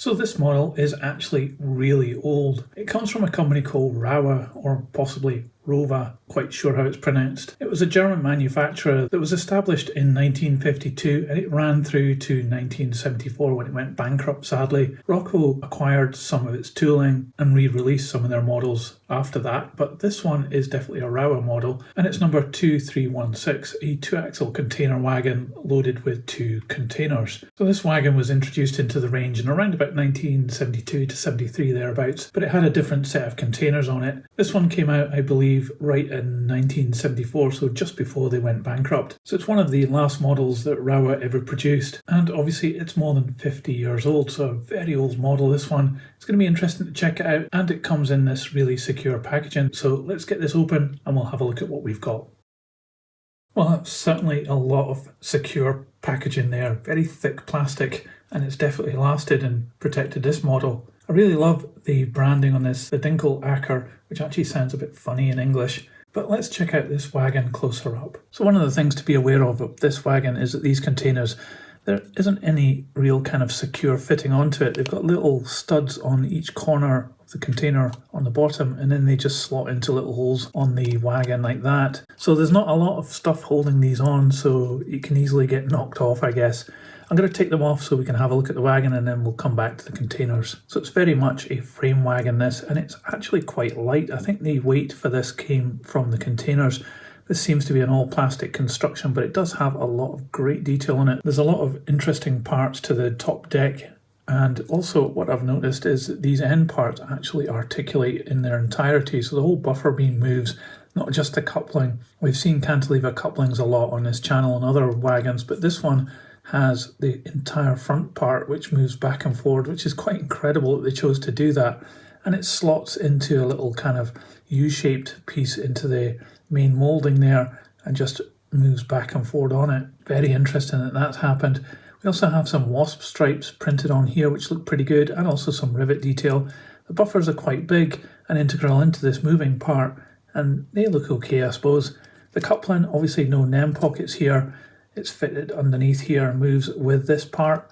So this model is actually really old. It comes from a company called Röwa, or possibly Röwa, quite sure how it's pronounced. It was a German manufacturer that was established in 1952 and it ran through to 1974 when it went bankrupt, sadly. Rocco acquired some of its tooling and re-released some of their models after that, but this one is definitely a Röwa model and it's number 2316, a 2-axle container wagon loaded with 2 containers. So this wagon was introduced into the range in around about 1972 to 73 thereabouts, but it had a different set of containers on it. This one came out, I believe, right in 1974, so just before they went bankrupt. So it's one of the last models that Röwa ever produced, and obviously it's more than 50 years old, so a very old model this one. It's going to be interesting to check it out, and it comes in this really secure packaging. So let's get this open and we'll have a look at what we've got. Well, that's certainly a lot of secure packaging there, very thick plastic, and it's definitely lasted and protected this model. I really love the branding on this, the Dinkel Acker, which actually sounds a bit funny in English. But let's check out this wagon closer up. So one of the things to be aware of this wagon is that these containers, there isn't any real kind of secure fitting onto it. They've got little studs on each corner of the container on the bottom, and then they just slot into little holes on the wagon like that. So there's not a lot of stuff holding these on, so you can easily get knocked off, I guess. I'm going to take them off so we can have a look at the wagon and then we'll come back to the containers. So it's very much a frame wagon this, and it's actually quite light. I think the weight for this came from the containers. This seems to be an all plastic construction, but it does have a lot of great detail on it. There's a lot of interesting parts to the top deck, and also what I've noticed is that these end parts actually articulate in their entirety, so the whole buffer beam moves, not just the coupling. We've seen cantilever couplings a lot on this channel and other wagons, but this one has the entire front part which moves back and forward, which is quite incredible that they chose to do that. And it slots into a little kind of U-shaped piece into the main moulding there and just moves back and forward on it. Very interesting that that's happened. We also have some wasp stripes printed on here which look pretty good, and also some rivet detail. The buffers are quite big and integral into this moving part, and they look okay, I suppose. The coupling, obviously no NEM pockets here. It's fitted underneath here and moves with this part.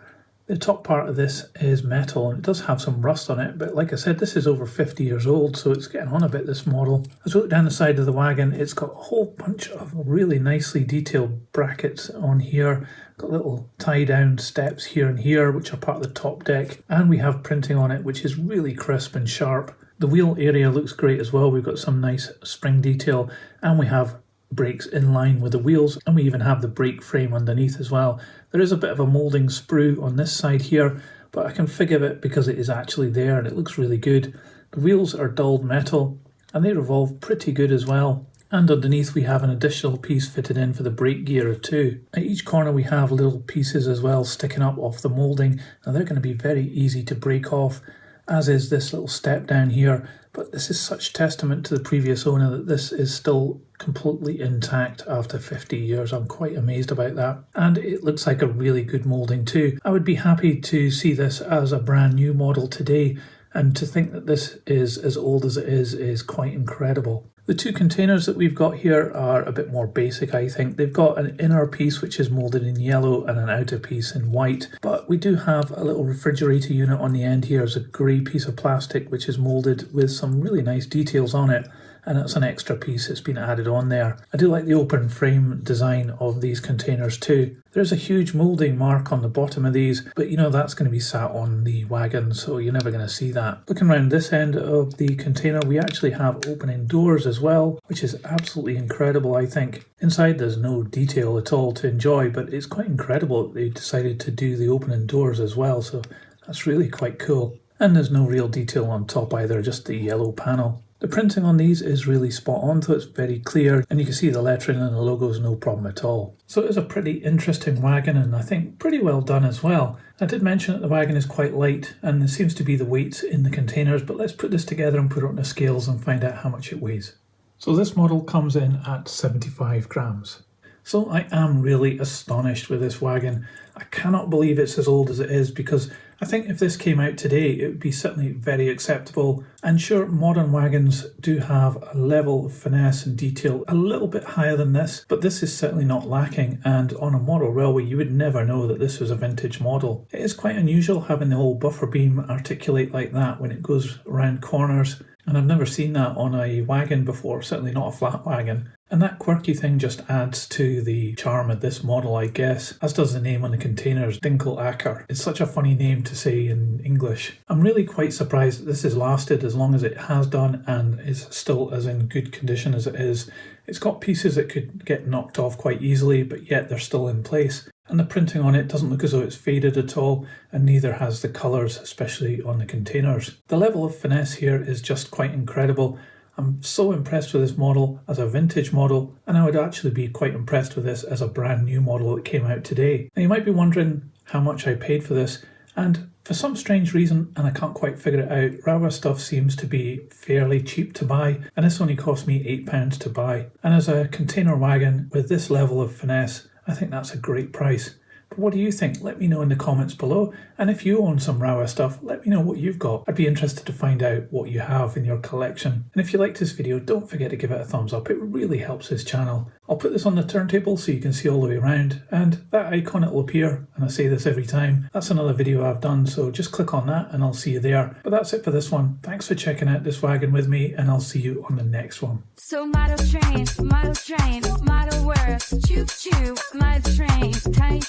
The top part of this is metal and it does have some rust on it, but like I said, this is over 50 years old, so it's getting on a bit, this model. As we look down the side of the wagon, it's got a whole bunch of really nicely detailed brackets on here. Got little tie-down steps here and here, which are part of the top deck, and we have printing on it, which is really crisp and sharp. The wheel area looks great as well. We've got some nice spring detail, and we have brakes in line with the wheels, and we even have the brake frame underneath as well. There is a bit of a moulding sprue on this side here, but I can forgive it because it is actually there and it looks really good. The wheels are dulled metal and they revolve pretty good as well. And underneath we have an additional piece fitted in for the brake gear too. At each corner we have little pieces as well sticking up off the moulding. Now they're going to be very easy to break off, as is this little step down here. But this is such testament to the previous owner that this is still completely intact after 50 years. I'm quite amazed about that. And it looks like a really good moulding too. I would be happy to see this as a brand new model today, and to think that this is as old as it is quite incredible. The 2 containers that we've got here are a bit more basic, I think. They've got an inner piece which is moulded in yellow and an outer piece in white, but we do have a little refrigerator unit on the end here as a grey piece of plastic which is moulded with some really nice details on it, and it's an extra piece that's been added on there. I do like the open frame design of these containers too. There's a huge moulding mark on the bottom of these, but you know that's going to be sat on the wagon, so you're never going to see that. Looking around this end of the container, we actually have opening doors as well, which is absolutely incredible, I think. Inside there's no detail at all to enjoy, but it's quite incredible that they decided to do the opening doors as well, so that's really quite cool. And there's no real detail on top either, just the yellow panel. The printing on these is really spot on, so it's very clear, and you can see the lettering and the logos no problem at all. So it is a pretty interesting wagon, and I think pretty well done as well. I did mention that the wagon is quite light, and there seems to be the weights in the containers, but let's put this together and put it on the scales and find out how much it weighs. So this model comes in at 75 grams. So I am really astonished with this wagon. I cannot believe it's as old as it is, because I think if this came out today, it would be certainly very acceptable. And sure, modern wagons do have a level of finesse and detail a little bit higher than this, but this is certainly not lacking, and on a model railway you would never know that this was a vintage model. It is quite unusual having the whole buffer beam articulate like that when it goes around corners, and I've never seen that on a wagon before, certainly not a flat wagon. And that quirky thing just adds to the charm of this model, I guess, as does the name on the containers, Dinkel Acker. It's such a funny name to say in English. I'm really quite surprised that this has lasted as long as it has done and is still as in good condition as it is. It's got pieces that could get knocked off quite easily, but yet they're still in place. And the printing on it doesn't look as though it's faded at all, and neither has the colours, especially on the containers. The level of finesse here is just quite incredible. I'm so impressed with this model as a vintage model, and I would actually be quite impressed with this as a brand new model that came out today. Now you might be wondering how much I paid for this, and for some strange reason, and I can't quite figure it out, Röwa stuff seems to be fairly cheap to buy, and this only cost me £8 to buy. And as a container wagon with this level of finesse, I think that's a great price. But what do you think? Let me know in the comments below, and if you own some Röwa stuff, let me know what you've got. I'd be interested to find out what you have in your collection. And if you liked this video, don't forget to give it a thumbs up, it really helps this channel. I'll put this on the turntable so you can see all the way around, and that icon, it will appear, and I say this every time, that's another video I've done, so just click on that and I'll see you there. But that's it for this one. Thanks for checking out this wagon with me, and I'll see you on the next one. So model trains, model worlds, choo choo, model trains, tiny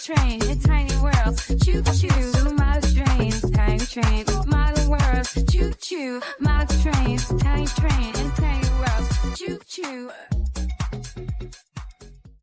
worlds, choo choo, model trains, model worlds, choo choo, model trains, tiny trains.